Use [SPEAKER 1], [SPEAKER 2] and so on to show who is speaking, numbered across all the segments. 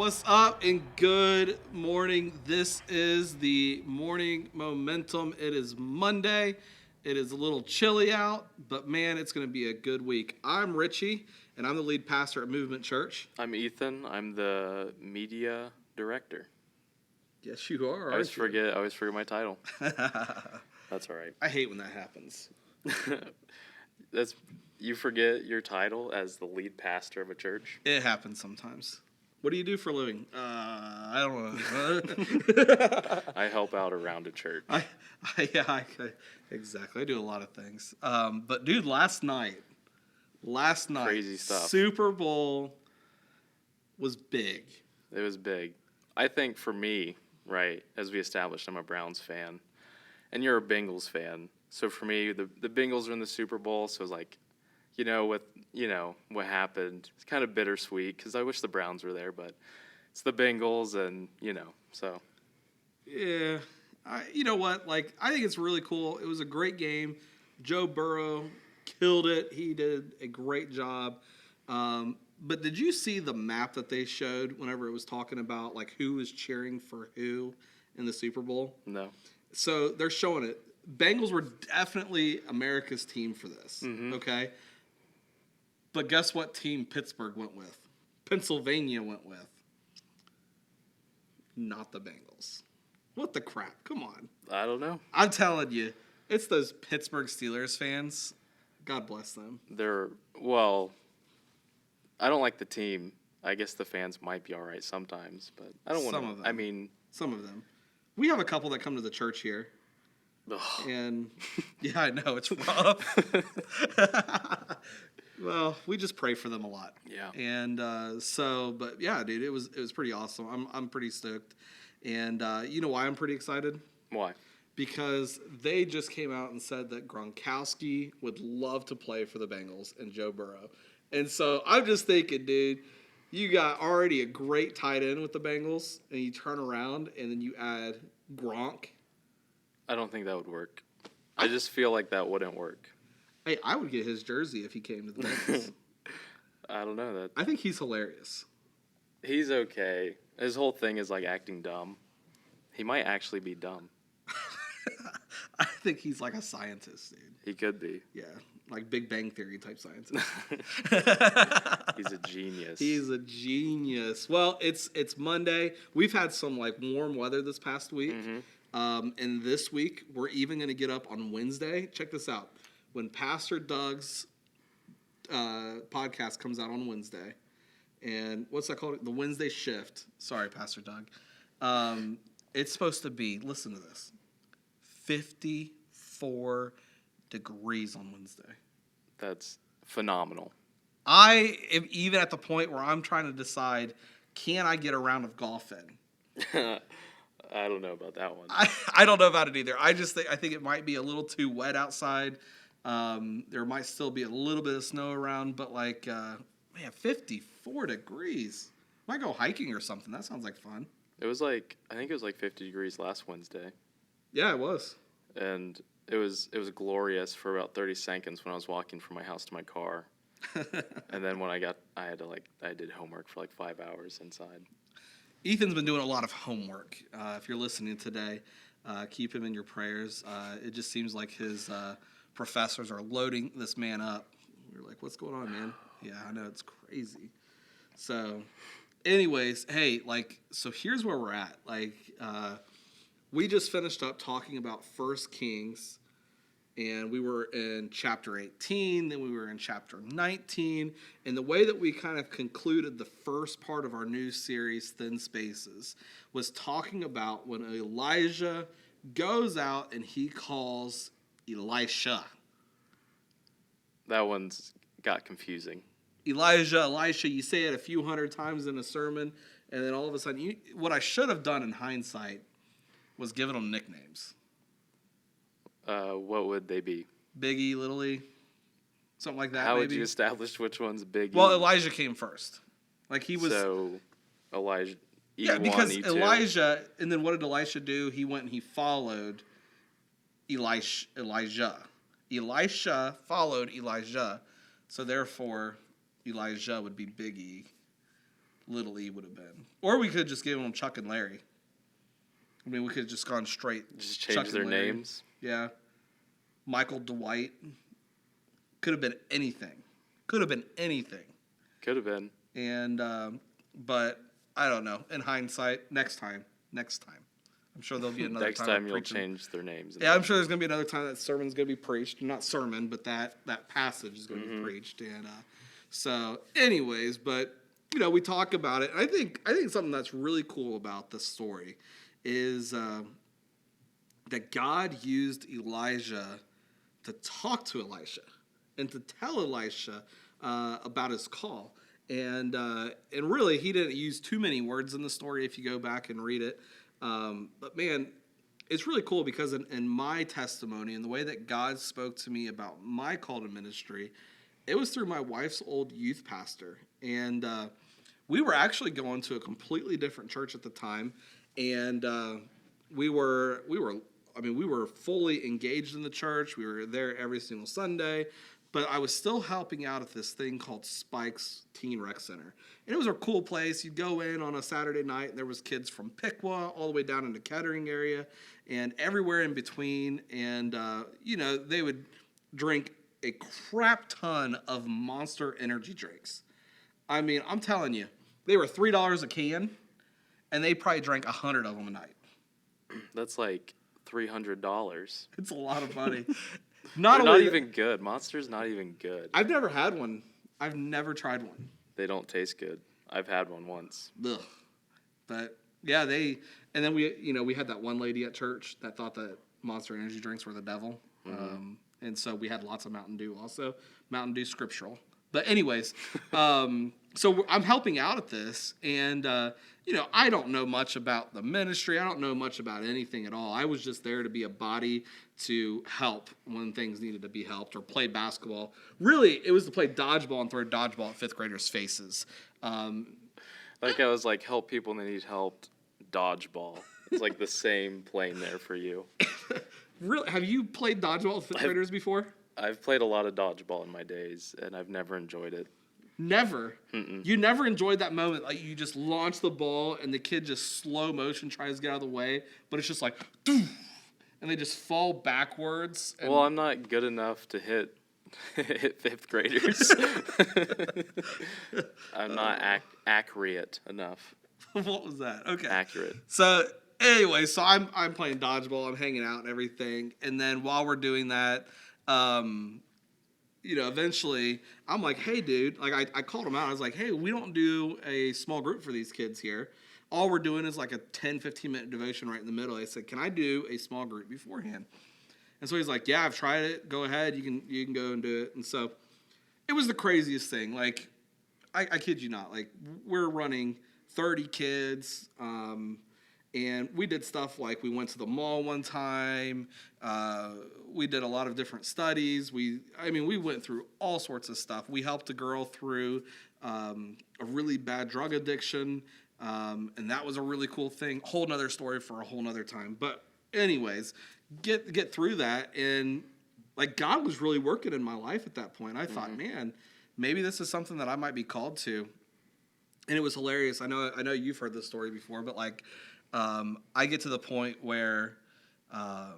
[SPEAKER 1] What's up, and good morning. This is the morning momentum. It is Monday. It is a little chilly out, but man, it's going to be a good week. I'm Richie, and I'm the lead pastor at Movement Church.
[SPEAKER 2] I'm Ethan. I'm the media director.
[SPEAKER 1] Yes, you are.
[SPEAKER 2] I always forget my title. That's all right.
[SPEAKER 1] I hate when that happens.
[SPEAKER 2] You forget your title as the lead pastor of a church.
[SPEAKER 1] It happens sometimes. What do you do for a living? I don't know.
[SPEAKER 2] I help out around a church.
[SPEAKER 1] Exactly. I do a lot of things. But dude, last night,
[SPEAKER 2] crazy stuff.
[SPEAKER 1] Super Bowl was big.
[SPEAKER 2] It was big. I think for me, right, as we established, I'm a Browns fan, and you're a Bengals fan. So for me, the Bengals are in the Super Bowl, so it's like, what happened. It's kind of bittersweet because I wish the Browns were there, but it's the Bengals, and so.
[SPEAKER 1] Yeah, you know what? Like, I think it's really cool. It was a great game. Joe Burrow killed it. He did a great job. But did you see the map that they showed whenever it was talking about like who was cheering for who in the Super Bowl?
[SPEAKER 2] No.
[SPEAKER 1] So they're showing it. Bengals were definitely America's team for this. Mm-hmm. Okay. But guess what team Pittsburgh went with? Pennsylvania went with. Not the Bengals. What the crap? Come on.
[SPEAKER 2] I don't know.
[SPEAKER 1] I'm telling you, it's those Pittsburgh Steelers fans. God bless them.
[SPEAKER 2] I don't like the team. I guess the fans might be all right sometimes, but I don't want to.
[SPEAKER 1] Some of them.
[SPEAKER 2] I mean,
[SPEAKER 1] some of them. We have a couple that come to the church here.
[SPEAKER 2] Ugh.
[SPEAKER 1] And yeah, I know it's rough. Well, we just pray for them a lot.
[SPEAKER 2] Yeah.
[SPEAKER 1] And but yeah, dude, it was pretty awesome. I'm pretty stoked. And you know why I'm pretty excited?
[SPEAKER 2] Why?
[SPEAKER 1] Because they just came out and said that Gronkowski would love to play for the Bengals and Joe Burrow. And so I'm just thinking, dude, you got already a great tight end with the Bengals, and you turn around and then you add Gronk.
[SPEAKER 2] I don't think that would work. I just feel like that wouldn't work.
[SPEAKER 1] Hey, I would get his jersey if he came to the Bengals.
[SPEAKER 2] I don't know that.
[SPEAKER 1] I think he's hilarious.
[SPEAKER 2] He's okay. His whole thing is like acting dumb. He might actually be dumb.
[SPEAKER 1] I think he's like a scientist, dude.
[SPEAKER 2] He could be.
[SPEAKER 1] Yeah, like Big Bang Theory type scientist.
[SPEAKER 2] He's a genius.
[SPEAKER 1] He's a genius. Well, it's Monday. We've had some like warm weather this past week. Mm-hmm. And this week, we're even going to get up on Wednesday. Check this out. When Pastor Doug's podcast comes out on Wednesday, and what's that called? The Wednesday shift. Sorry, Pastor Doug. It's supposed to be, listen to this, 54 degrees on Wednesday.
[SPEAKER 2] That's phenomenal.
[SPEAKER 1] I am even at the point where I'm trying to decide, can I get a round of golf in?
[SPEAKER 2] I don't know about that one.
[SPEAKER 1] I don't know about it either. I think it might be a little too wet outside. There might still be a little bit of snow around, but 54 degrees. Might go hiking or something. That sounds like fun.
[SPEAKER 2] I think it was like 50 degrees last Wednesday.
[SPEAKER 1] Yeah, it was.
[SPEAKER 2] And it was glorious for about 30 seconds when I was walking from my house to my car. And then when I did homework for like 5 hours inside.
[SPEAKER 1] Ethan's been doing a lot of homework. If you're listening today, keep him in your prayers. It just seems like his professors are loading this man up. We're like, what's going on, man? Yeah, I know, it's crazy. So, anyways, hey, so here's where we're at. We just finished up talking about 1 Kings, and we were in chapter 18, then we were in chapter 19, and the way that we kind of concluded the first part of our new series, Thin Spaces, was talking about when Elijah goes out and he calls Elisha.
[SPEAKER 2] That one's got confusing.
[SPEAKER 1] Elisha, you say it a few hundred times in a sermon, and then all of a sudden, what I should have done in hindsight was given them nicknames.
[SPEAKER 2] What would they be?
[SPEAKER 1] Biggie, Little E, something like that.
[SPEAKER 2] How would you establish which one's Biggie?
[SPEAKER 1] Well, Elijah came first. He was.
[SPEAKER 2] So, Elijah. E1,
[SPEAKER 1] yeah, because
[SPEAKER 2] E2.
[SPEAKER 1] Elijah, and then what did Elisha do? He went and he followed Elijah. Elisha followed Elijah, so therefore Elijah would be Biggie. Little E would have been. Or we could have just given them Chuck and Larry. I mean, we could have just gone straight.
[SPEAKER 2] Just change
[SPEAKER 1] Chuck and
[SPEAKER 2] their
[SPEAKER 1] Larry.
[SPEAKER 2] names.
[SPEAKER 1] Yeah. Michael Dwight. Could have been anything. Could have been anything.
[SPEAKER 2] Could have been.
[SPEAKER 1] And, but I don't know. In hindsight, next time. I'm sure there'll be another
[SPEAKER 2] Next
[SPEAKER 1] time.
[SPEAKER 2] time you'll change their names.
[SPEAKER 1] Yeah, I'm sure there's going to be another time that sermon's going to be preached. Not sermon, but that passage is going to be preached. And so, anyways, but, you know, we talk about it. I think something that's really cool about this story is that God used Elijah to talk to Elisha and to tell Elisha about his call. And really, he didn't use too many words in the story if you go back and read it. But man, it's really cool because in my testimony and the way that God spoke to me about my call to ministry, it was through my wife's old youth pastor. And we were actually going to a completely different church at the time. And we were fully engaged in the church. We were there every single Sunday. But I was still helping out at this thing called Spike's Teen Rec Center. And it was a cool place. You'd go in on a Saturday night, and there was kids from Piqua all the way down into Kettering area and everywhere in between. And, they would drink a crap ton of Monster energy drinks. I mean, I'm telling you, they were $3 a can, and they probably drank 100 of them a night.
[SPEAKER 2] That's like $300.
[SPEAKER 1] It's a lot of money.
[SPEAKER 2] They're not even good. Monster's not even good.
[SPEAKER 1] I've never had one. I've never tried one.
[SPEAKER 2] They don't taste good. I've had one once.
[SPEAKER 1] Ugh. But yeah, and then we had that one lady at church that thought that Monster energy drinks were the devil. Mm-hmm. And so we had lots of Mountain Dew also. Mountain Dew scriptural. But anyways, so I'm helping out at this, and I don't know much about the ministry. I don't know much about anything at all. I was just there to be a body to help when things needed to be helped, or play basketball. Really, it was to play dodgeball and throw dodgeball at fifth graders' faces.
[SPEAKER 2] Like I was like, help people when they need help. Dodgeball. It's like the same plane there for you.
[SPEAKER 1] Really, have you played dodgeball with fifth graders before?
[SPEAKER 2] I've played a lot of dodgeball in my days, and I've never enjoyed it.
[SPEAKER 1] Never?
[SPEAKER 2] Mm-mm.
[SPEAKER 1] You never enjoyed that moment? Like, you just launch the ball, and the kid just slow motion tries to get out of the way, but it's just like, doof, and they just fall backwards. And
[SPEAKER 2] well, I'm not good enough to hit fifth graders. I'm not accurate enough.
[SPEAKER 1] What was that? Okay.
[SPEAKER 2] Accurate.
[SPEAKER 1] So, anyway, I'm playing dodgeball. I'm hanging out and everything, and then while we're doing that, eventually I'm like, hey, dude, like I called him out. I was like, hey, we don't do a small group for these kids here. All we're doing is like a 10, 15-minute devotion right in the middle. I said, can I do a small group beforehand? And so he's like, yeah, I've tried it. Go ahead. You can go and do it. And so it was the craziest thing. Like, I kid you not. Like, we're running 30 kids, and we did stuff like we went to the mall one time. We did a lot of different studies. We went through all sorts of stuff. We helped a girl through a really bad drug addiction, and that was a really cool thing. Whole nother story for a whole nother time. But anyways, get through that, and like God was really working in my life at that point. I thought, man, maybe this is something that I might be called to. And it was hilarious. I know you've heard this story before, but like, I get to the point where I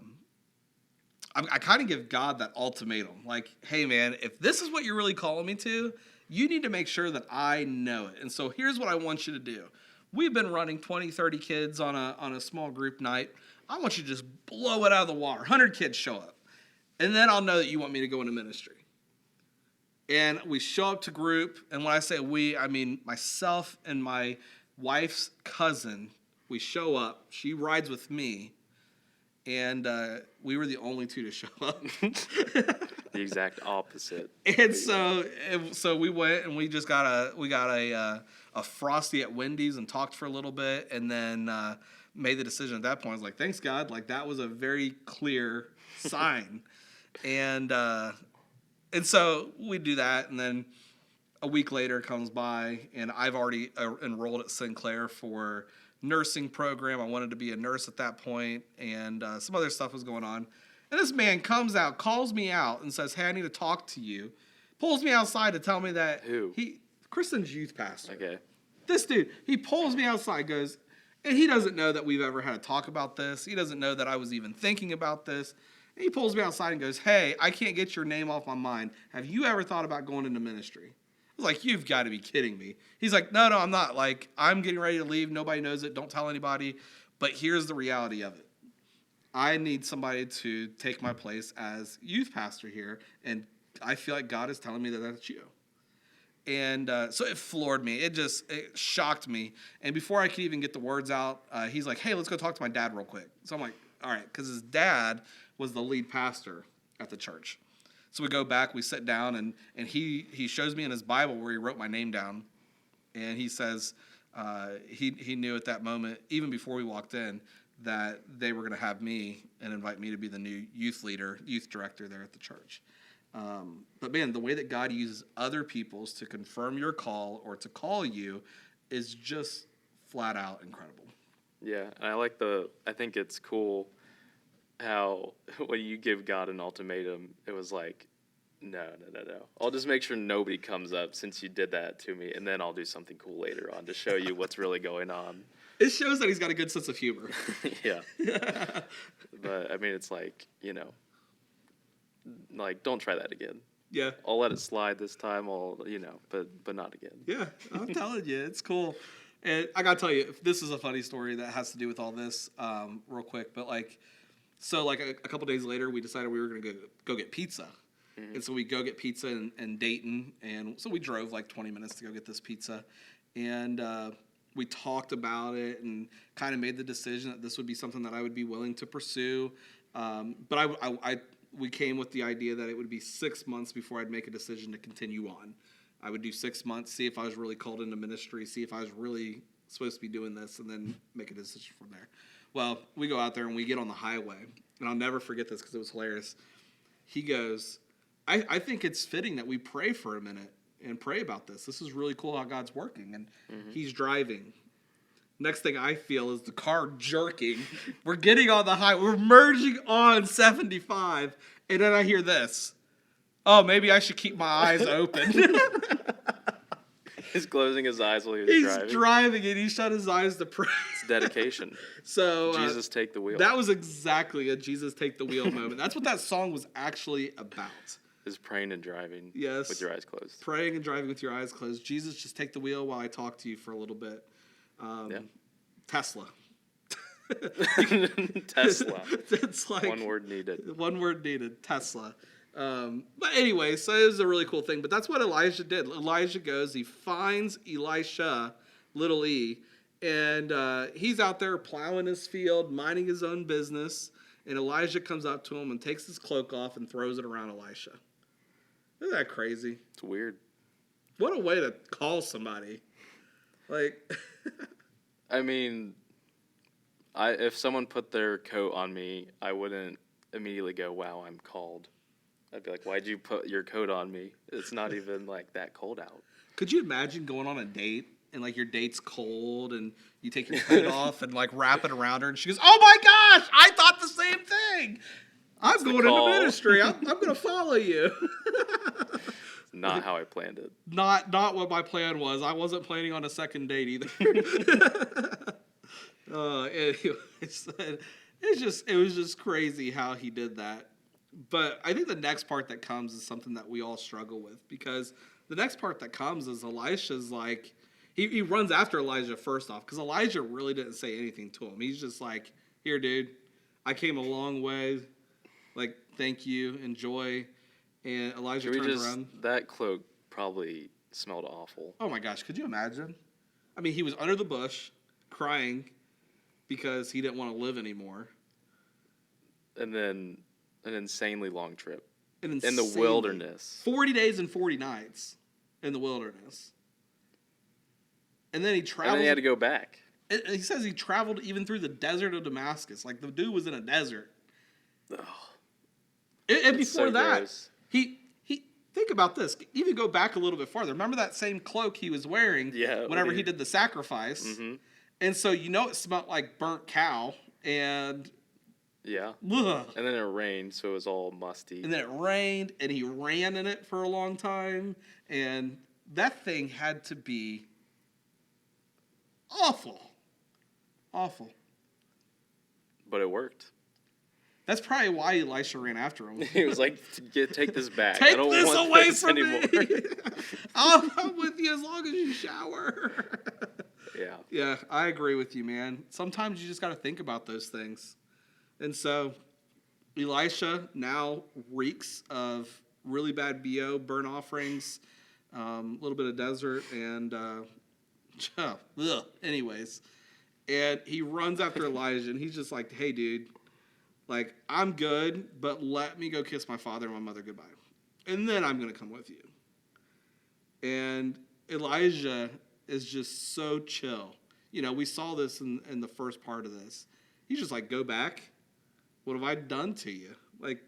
[SPEAKER 1] kind of give God that ultimatum. Like, hey, man, if this is what you're really calling me to, you need to make sure that I know it. And so here's what I want you to do. We've been running 20, 30 kids on a small group night. I want you to just blow it out of the water. 100 kids show up. And then I'll know that you want me to go into ministry. And we show up to group. And when I say we, I mean myself and my wife's cousin. We show up. She rides with me. And we were the only two to show up.
[SPEAKER 2] The exact opposite.
[SPEAKER 1] And so we went and we got a Frosty at Wendy's and talked for a little bit, and then made the decision at that point. I was like, thanks God, like that was a very clear sign. And so we do that, and then a week later comes by, and I've already enrolled at Sinclair for nursing program. I wanted to be a nurse at that point, and some other stuff was going on. And this man comes out, calls me out, and says, hey, I need to talk to you. Pulls me outside to tell me that
[SPEAKER 2] Who?
[SPEAKER 1] Kristen's youth pastor.
[SPEAKER 2] Okay.
[SPEAKER 1] This dude, he pulls me outside, goes, and he doesn't know that we've ever had a talk about this. He doesn't know that I was even thinking about this. And he pulls me outside and goes, hey, I can't get your name off my mind. Have you ever thought about going into ministry? I was like, you've got to be kidding me. He's like, no, I'm not. Like, I'm getting ready to leave. Nobody knows it. Don't tell anybody. But here's the reality of it. I need somebody to take my place as youth pastor here, and I feel like God is telling me that that's you. And so it floored me. It shocked me. And before I could even get the words out, he's like, hey, let's go talk to my dad real quick. So I'm like, all right, because his dad was the lead pastor at the church. So we go back, we sit down, and he shows me in his Bible where he wrote my name down. And he says he knew at that moment, even before we walked in, that they were going to have me and invite me to be the new youth director there at the church. But man, the way that God uses other people's to confirm your call or to call you is just flat out incredible.
[SPEAKER 2] Yeah, and I think it's cool how when you give God an ultimatum, it was like, no. I'll just make sure nobody comes up since you did that to me, and then I'll do something cool later on to show you what's really going on.
[SPEAKER 1] It shows that he's got a good sense of humor.
[SPEAKER 2] Yeah. But, I mean, it's like, like, don't try that again.
[SPEAKER 1] Yeah.
[SPEAKER 2] I'll let it slide this time, but not again.
[SPEAKER 1] Yeah, I'm telling you, it's cool. And I got to tell you, this is a funny story that has to do with all this real quick. But, a couple days later, we decided we were going to go get pizza. Mm-hmm. And so we go get pizza in Dayton. And so we drove 20 minutes to go get this pizza. And we talked about it and kind of made the decision that this would be something that I would be willing to pursue. But we came with the idea that it would be 6 months before I'd make a decision to continue on. I would do 6 months, see if I was really called into ministry, see if I was really supposed to be doing this, and then make a decision from there. Well, we go out there and we get on the highway, and I'll never forget this because it was hilarious. He goes, I think it's fitting that we pray for a minute and pray about this. This is really cool how God's working. And he's driving. Next thing I feel is the car jerking. We're getting on the highway. We're merging on 75. And then I hear this. Oh, maybe I should keep my eyes open.
[SPEAKER 2] He's closing his eyes while
[SPEAKER 1] He's
[SPEAKER 2] driving.
[SPEAKER 1] He's driving and he shut his eyes to pray.
[SPEAKER 2] It's dedication.
[SPEAKER 1] So
[SPEAKER 2] Jesus take the wheel.
[SPEAKER 1] That was exactly a Jesus take the wheel moment. That's what that song was actually about.
[SPEAKER 2] Is praying and driving
[SPEAKER 1] with
[SPEAKER 2] your eyes closed.
[SPEAKER 1] Praying and driving with your eyes closed. Jesus, just take the wheel while I talk to you for a little bit. Tesla.
[SPEAKER 2] Tesla.
[SPEAKER 1] It's like
[SPEAKER 2] one word needed.
[SPEAKER 1] One word needed. Tesla. But anyway, so it was a really cool thing. But that's what Elijah did. Elijah goes, he finds Elisha, little e, and he's out there plowing his field, minding his own business. And Elijah comes up to him and takes his cloak off and throws it around Elisha. Isn't that crazy?
[SPEAKER 2] It's weird.
[SPEAKER 1] What a way to call somebody.
[SPEAKER 2] I mean, if someone put their coat on me, I wouldn't immediately go, wow, I'm called. I'd be like, why'd you put your coat on me? It's not even that cold out.
[SPEAKER 1] Could you imagine going on a date and your date's cold and you take your coat off and wrap it around her and she goes, oh my gosh, I thought the same thing. I'm going into ministry. I'm going to follow you.
[SPEAKER 2] Not how I planned it.
[SPEAKER 1] Not what my plan was. I wasn't planning on a second date either. Anyways, it was just crazy how he did that. But I think the next part that comes is something that we all struggle with, because the next part that comes is Elisha's he runs after Elijah first off, because Elijah really didn't say anything to him. He's just like, here, dude, I came a long way. Thank you, enjoy. And Elijah turns around.
[SPEAKER 2] That cloak probably smelled awful.
[SPEAKER 1] Oh my gosh, could you imagine? I mean, he was under the bush crying because he didn't want to live anymore.
[SPEAKER 2] And then an insanely long trip. In the wilderness.
[SPEAKER 1] 40 days and 40 nights in the wilderness. And then he traveled.
[SPEAKER 2] And then he had to go back.
[SPEAKER 1] And he says he traveled even through the desert of Damascus. The dude was in a desert.
[SPEAKER 2] Oh,
[SPEAKER 1] and before
[SPEAKER 2] so
[SPEAKER 1] that,
[SPEAKER 2] gross.
[SPEAKER 1] he think about this. Even go back a little bit farther. Remember that same cloak he was wearing whenever he did the sacrifice? Mm-hmm. And so it smelled like burnt cow and...
[SPEAKER 2] Yeah.
[SPEAKER 1] Ugh.
[SPEAKER 2] And then it rained, so it was all musty.
[SPEAKER 1] And then it rained, and he ran in it for a long time. And that thing had to be Awful. Awful.
[SPEAKER 2] But it worked.
[SPEAKER 1] That's probably why Elisha ran after him.
[SPEAKER 2] He was like, take this back.
[SPEAKER 1] Take
[SPEAKER 2] I don't
[SPEAKER 1] this
[SPEAKER 2] want
[SPEAKER 1] away
[SPEAKER 2] this
[SPEAKER 1] from
[SPEAKER 2] anymore.
[SPEAKER 1] me. I'll come with you as long as you shower.
[SPEAKER 2] Yeah.
[SPEAKER 1] Yeah, I agree with you, man. Sometimes you just got to think about those things. And so Elisha now reeks of really bad BO, burnt offerings, a little bit of desert, and anyways. And he runs after Elijah, and he's just like, hey, dude, like, I'm good, but let me go kiss my father and my mother goodbye. And then I'm going to come with you. And Elijah is just so chill. You know, we saw this in the first part of this. He's just like, go back. What have I done to you? Like,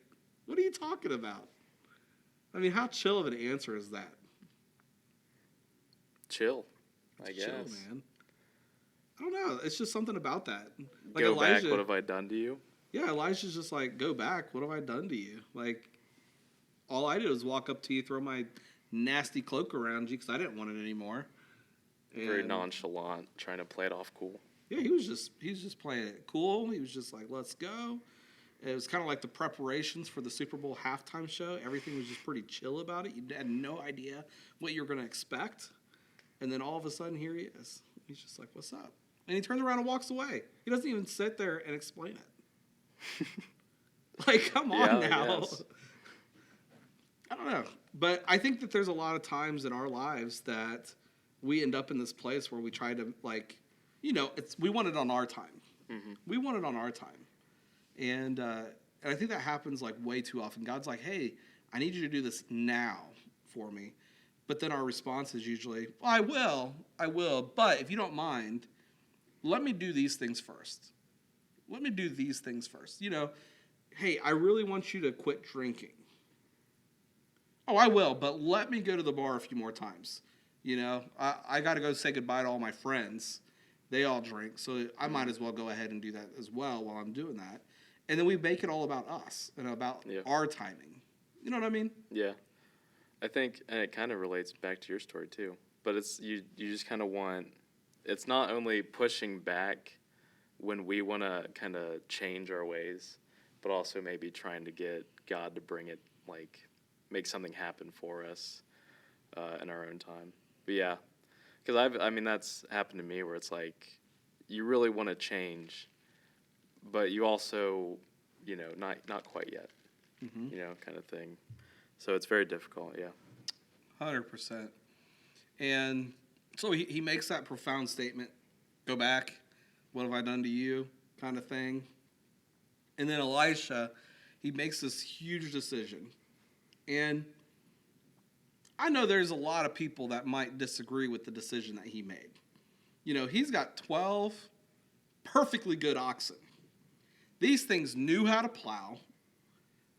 [SPEAKER 1] what are you talking about? I mean, how chill of an answer is that?
[SPEAKER 2] Chill, I guess.
[SPEAKER 1] Chill, man. I don't know. It's just something about that. Like
[SPEAKER 2] Go
[SPEAKER 1] Elijah,
[SPEAKER 2] back, what have I done to you?
[SPEAKER 1] Yeah, Elijah's just like, go back. What have I done to you? Like, all I did was walk up to you, throw my nasty cloak around you because I didn't want it anymore. And
[SPEAKER 2] Very nonchalant, trying to play it off cool.
[SPEAKER 1] yeah, he was just playing it cool. He was just like, let's go. It was kind of like the preparations for the Super Bowl halftime show. Everything was just pretty chill about it. You had no idea what you were going to expect. And then all of a sudden, here he is. He's just like, what's up? And he turns around and walks away. He doesn't even sit there and explain it. Like, come on now. I don't know. But I think that there's a lot of times in our lives that we end up in this place where we try to, like, you know, we want it on our time.
[SPEAKER 2] Mm-hmm.
[SPEAKER 1] We want it on our time. And I think that happens, like, way too often. God's like, hey, I need you to do this now for me. But then our response is usually, well, I will. But if you don't mind, let me do these things first. Let me do these things first. You know, hey, I really want you to quit drinking. Oh, I will, but let me go to the bar a few more times. You know, I got to go say goodbye to all my friends. They all drink, so I might as well go ahead and do that as well while I'm doing that. And then we make it all about us and about our timing. You know what I mean?
[SPEAKER 2] Yeah. I think, and it kind of relates back to your story too, but it's you just kind of want, it's not only pushing back when we want to kind of change our ways, but also maybe trying to get God to bring it, like, make something happen for us in our own time. But yeah, because I mean, that's happened to me where it's like, you really want to change, but you also, you know, not quite yet, you know, kind of thing. So it's very difficult, yeah.
[SPEAKER 1] 100%. And so he makes that profound statement, go back, what have I done to you, kind of thing. And then Elisha, he makes this huge decision. And I know there's a lot of people that might disagree with the decision that he made. You know, he's got 12 perfectly good oxen. These things knew how to plow.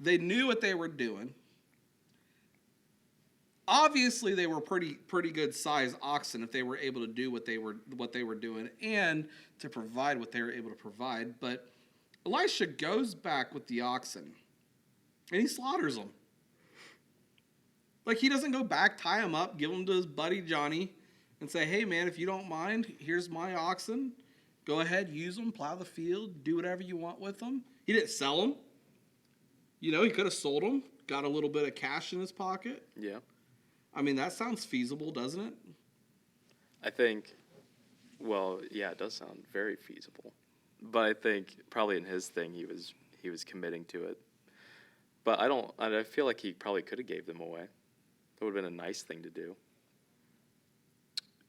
[SPEAKER 1] They knew what they were doing. Obviously, they were pretty good sized oxen if they were able to do what they were doing and to provide what they were able to provide. But Elisha goes back with the oxen, and he slaughters them. Like, he doesn't go back, tie them up, give them to his buddy Johnny, and say, hey, man, if you don't mind, here's my oxen. Go ahead, use them, plow the field, do whatever you want with them. He didn't sell them. You know, he could have sold them, got a little bit of cash in his pocket.
[SPEAKER 2] Yeah.
[SPEAKER 1] I mean, that sounds feasible, doesn't it?
[SPEAKER 2] I think, well, yeah, it does sound very feasible. But I think probably in his thing, he was committing to it. But I feel like he probably could have gave them away. That would have been a nice thing to do.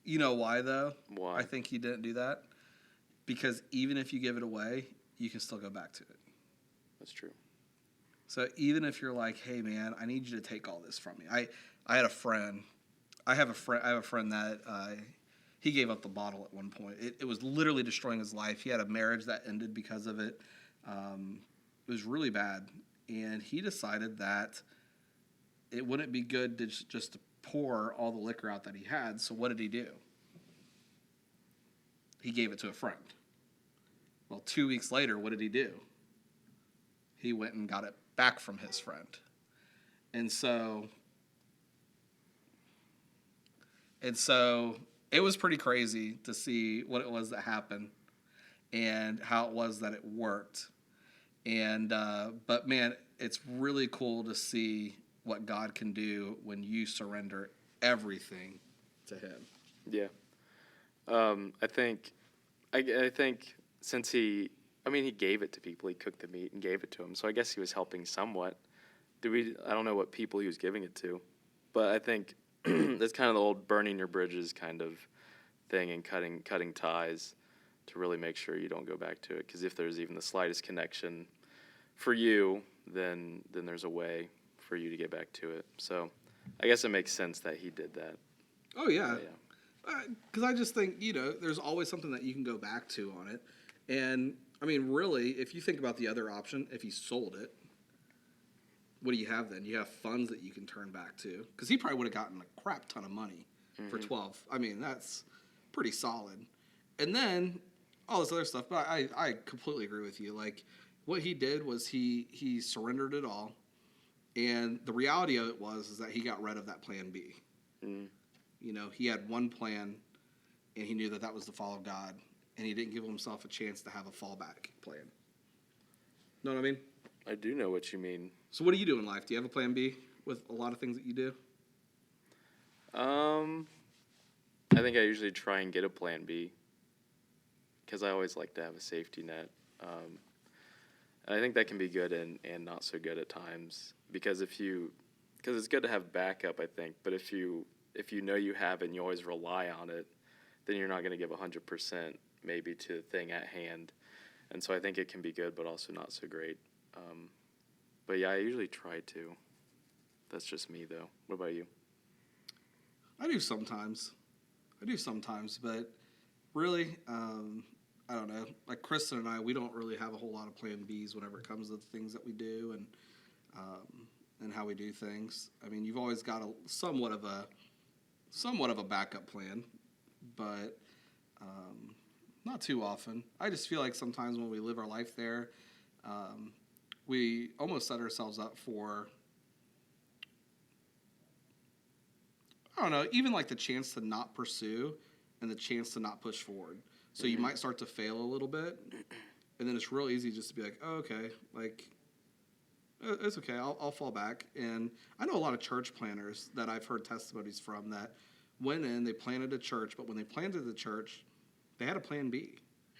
[SPEAKER 1] You know why, though?
[SPEAKER 2] Why?
[SPEAKER 1] I think he didn't do that. Because even if you give it away, you can still go back to it.
[SPEAKER 2] That's true.
[SPEAKER 1] So even if you're like, hey, man, I need you to take all this from me. I had a friend. I have a friend that he gave up the bottle at one point. It was literally destroying his life. He had a marriage that ended because of it. It was really bad. And he decided that it wouldn't be good to just to pour all the liquor out that he had. So what did he do? He gave it to a friend. Well, 2 weeks later, what did he do? He went and got it back from his friend. And so it was pretty crazy to see what it was that happened and how it was that it worked. And but man, it's really cool to see what God can do when you surrender everything to Him.
[SPEAKER 2] Yeah. I think since he gave it to people. He cooked the meat and gave it to them. So I guess he was helping somewhat. I don't know what people he was giving it to, but I think that's kind of the old burning your bridges kind of thing, and cutting ties to really make sure you don't go back to it. Because if there's even the slightest connection for you, then there's a way for you to get back to it. So I guess it makes sense that he did that.
[SPEAKER 1] Oh, yeah. Because I just think, there's always something that you can go back to on it. And, I mean, really, if you think about the other option, if he sold it, what do you have then? You have funds that you can turn back to. Because he probably would have gotten a crap ton of money for 12. I mean, that's pretty solid. And then all this other stuff. But I completely agree with you. Like, what he did was he surrendered it all. And the reality of it is that he got rid of that plan B. Mm. He had one plan, and he knew that was to follow God, and he didn't give himself a chance to have a fallback plan. Know what I mean?
[SPEAKER 2] I do know what you mean.
[SPEAKER 1] So what do you do in life? Do you have a plan B with a lot of things that you do?
[SPEAKER 2] I think I usually try and get a plan B, because I always like to have a safety net. And I think that can be good and not so good at times, because it's good to have backup, I think, but if you know you have it and you always rely on it, then you're not going to give 100% maybe to the thing at hand. And so I think it can be good, but also not so great. But yeah, I usually try to. That's just me, though. What about you?
[SPEAKER 1] I do sometimes, but really, I don't know. Like Kristen and I, we don't really have a whole lot of plan Bs whenever it comes to the things that we do and how we do things. I mean, you've always got somewhat of a backup plan, but not too often. I just feel like sometimes when we live our life there, we almost set ourselves up for, I don't know, even like the chance to not pursue and the chance to not push forward. So you might start to fail a little bit, and then it's real easy just to be like, oh, okay, like, it's okay, I'll fall back. And I know a lot of church planners that I've heard testimonies from that went in, they planted a church, but when they planted the church, they had a plan B.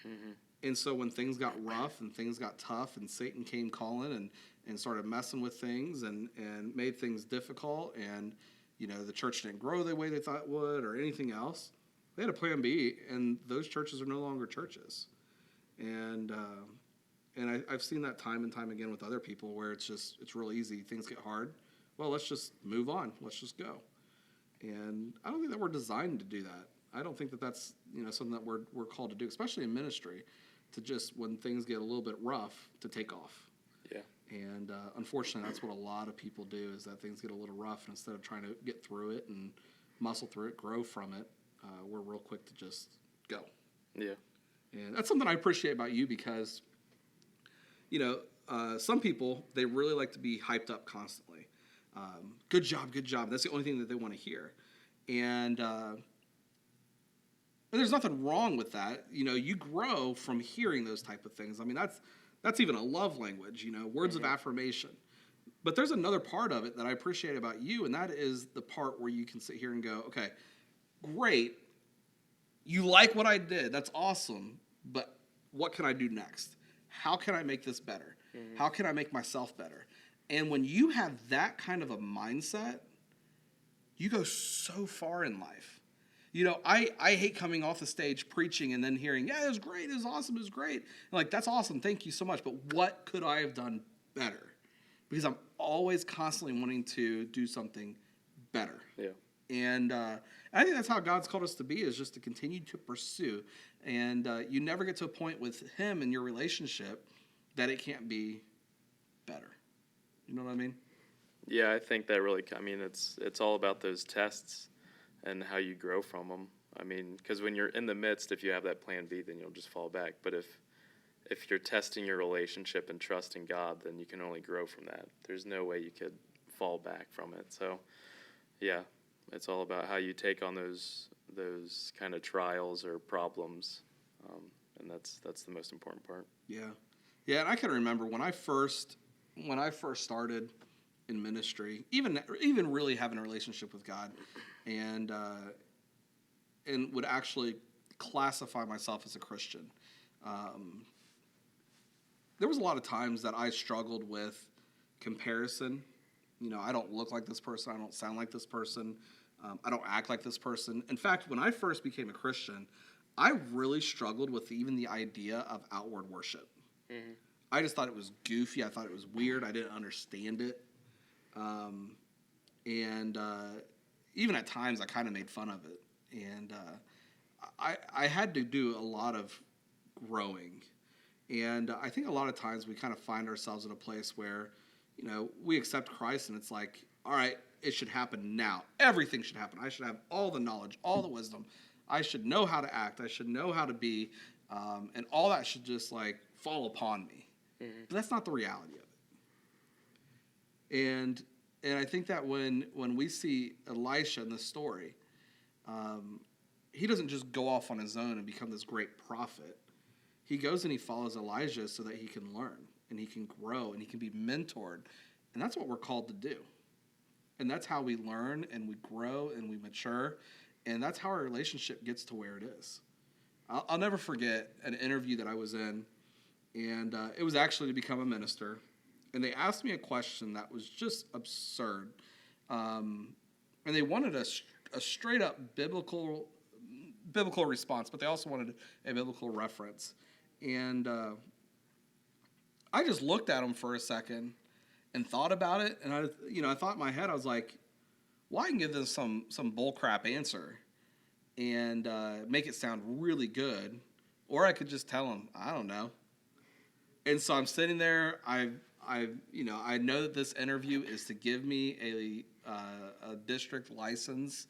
[SPEAKER 1] Mm-hmm. And so when things got rough and things got tough and Satan came calling and started messing with things and made things difficult, and, the church didn't grow the way they thought it would or anything else, they had a plan B, and those churches are no longer churches. And I've seen that time and time again with other people where it's real easy. Things get hard. Well, let's just move on. Let's just go. And I don't think that we're designed to do that. I don't think that that's something that we're called to do, especially in ministry, to just when things get a little bit rough to take off.
[SPEAKER 2] Yeah.
[SPEAKER 1] And unfortunately, that's what a lot of people do, is that things get a little rough, and instead of trying to get through it and muscle through it, grow from it, we're real quick to just go. Yeah. And that's something I appreciate about you, because, some people, they really like to be hyped up constantly. Good job. That's the only thing that they want to hear. And there's nothing wrong with that. You grow from hearing those type of things. I mean, that's even a love language, words of affirmation. But there's another part of it that I appreciate about you, and that is the part where you can sit here and go, okay, great, you like what I did, that's awesome, but what can I do next? How can I make this better? Mm-hmm. How can I make myself better? And when you have that kind of a mindset, you go so far in life. I hate coming off the stage preaching and then hearing, yeah, it was great, it was awesome, it was great. And like, that's awesome, thank you so much, but what could I have done better? Because I'm always constantly wanting to do something better. Yeah. And I think that's how God's called us to be, is just to continue to pursue. And you never get to a point with Him in your relationship that it can't be better. You know what I mean?
[SPEAKER 2] Yeah, I think that really, it's all about those tests and how you grow from them. Because when you're in the midst, if you have that plan B, then you'll just fall back. But if you're testing your relationship and trusting God, then you can only grow from that. There's no way you could fall back from it. So, yeah, it's all about how you take on those those kind of trials or problems, and that's the most important part.
[SPEAKER 1] Yeah, yeah, and I can remember when I first started in ministry, even really having a relationship with God, and would actually classify myself as a Christian. There was a lot of times that I struggled with comparison. I don't look like this person. I don't sound like this person. I don't act like this person. In fact, when I first became a Christian, I really struggled with even the idea of outward worship. Mm-hmm. I just thought it was goofy. I thought it was weird. I didn't understand it. Even at times, I kind of made fun of it. And I had to do a lot of growing. And I think a lot of times we kind of find ourselves in a place where, we accept Christ and it's like, all right, it should happen now. Everything should happen. I should have all the knowledge, all the wisdom. I should know how to act. I should know how to be. And all that should just like fall upon me. Mm-hmm. But that's not the reality of it. And I think that when we see Elisha in this story, he doesn't just go off on his own and become this great prophet. He goes and he follows Elijah so that he can learn and he can grow and he can be mentored. And that's what we're called to do. And that's how we learn and we grow and we mature. And that's how our relationship gets to where it is. I'll never forget an interview that I was in, and it was actually to become a minister. And they asked me a question that was just absurd. And they wanted a straight-up biblical response, but they also wanted a biblical reference. And I just looked at them for a second and thought about it. And I thought in my head, I was like, well, I can give them some bullcrap answer and make it sound really good, or I could just tell them I don't know. And so I'm sitting there. I know that this interview is to give me a district license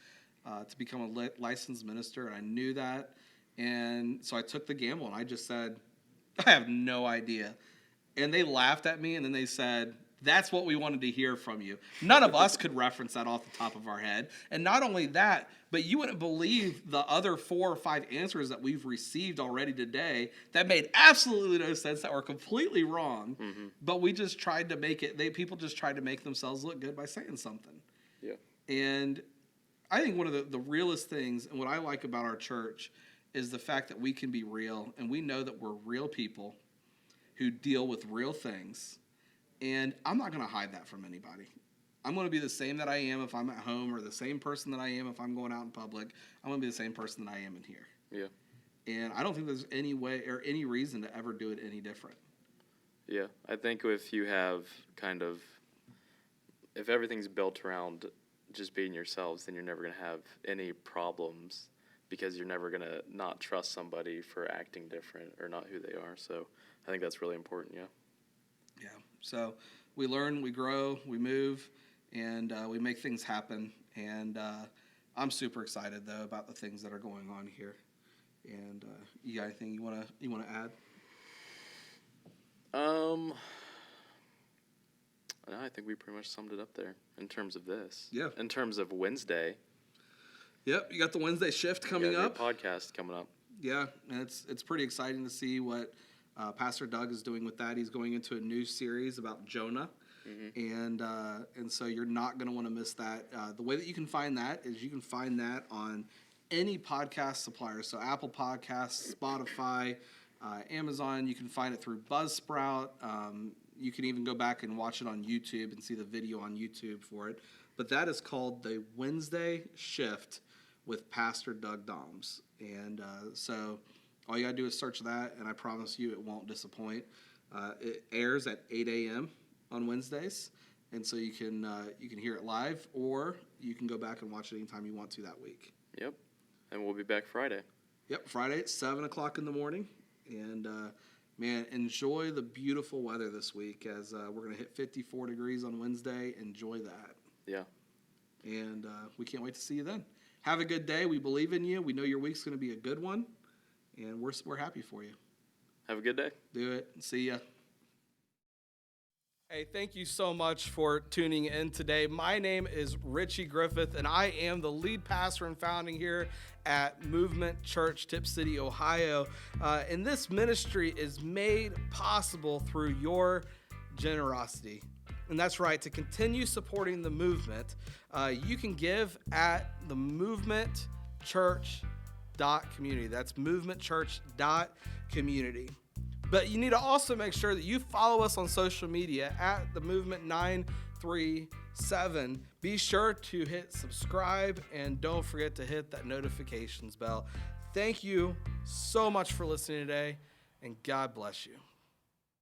[SPEAKER 1] to become a licensed minister, and I knew that. And so I took the gamble, and I just said, I have no idea. And they laughed at me, and then they said, that's what we wanted to hear from you. None of us could reference that off the top of our head. And not only that, but you wouldn't believe the other 4 or 5 answers that we've received already today that made absolutely no sense, that were completely wrong. Mm-hmm. But we just tried to make it, people just tried to make themselves look good by saying something. Yeah. And I think one of the realest things, and what I like about our church, is the fact that we can be real, and we know that we're real people who deal with real things. And I'm not going to hide that from anybody. I'm going to be the same that I am if I'm at home, or the same person that I am if I'm going out in public. I'm going to be the same person that I am in here. Yeah. And I don't think there's any way or any reason to ever do it any different.
[SPEAKER 2] Yeah. I think if you have if everything's built around just being yourselves, then you're never going to have any problems, because you're never going to not trust somebody for acting different or not who they are. So I think that's really important, yeah.
[SPEAKER 1] Yeah. So we learn, we grow, we move, and we make things happen. And I'm super excited, though, about the things that are going on here. And you got anything you want to add?
[SPEAKER 2] No, I think we pretty much summed it up there in terms of this.
[SPEAKER 1] Yeah.
[SPEAKER 2] In terms of Wednesday.
[SPEAKER 1] Yep, you got the Wednesday shift coming up.
[SPEAKER 2] Podcast coming up.
[SPEAKER 1] Yeah, and it's pretty exciting to see what Pastor Doug is doing with that. He's going into a new series about Jonah, mm-hmm. and so you're not going to want to miss that. The way that you can find that is you can find that on any podcast supplier, so Apple Podcasts, Spotify, Amazon. You can find it through Buzzsprout. You can even go back and watch it on YouTube and see the video on YouTube for it. But that is called the Wednesday Shift with Pastor Doug Doms. And so all you got to do is search that, and I promise you it won't disappoint. It airs at 8 a.m. on Wednesdays, and so you can hear it live, or you can go back and watch it anytime you want to that week.
[SPEAKER 2] Yep, and we'll be back Friday.
[SPEAKER 1] Yep, Friday at 7 o'clock in the morning. And, man, enjoy the beautiful weather this week, as we're going to hit 54 degrees on Wednesday. Enjoy that.
[SPEAKER 2] Yeah.
[SPEAKER 1] And we can't wait to see you then. Have a good day. We believe in you. We know your week's going to be a good one, and we're happy for you.
[SPEAKER 2] Have a good day.
[SPEAKER 1] Do it. See ya. Hey, thank you so much for tuning in today. My name is Richie Griffith, and I am the lead pastor and founding here at Movement Church, Tipp City, Ohio. And this ministry is made possible through your generosity. And that's right, to continue supporting the movement, you can give at the movementchurch.community. That's movementchurch.community. But you need to also make sure that you follow us on social media at the Movement 937. Be sure to hit subscribe and don't forget to hit that notifications bell. Thank you so much for listening today, and God bless you.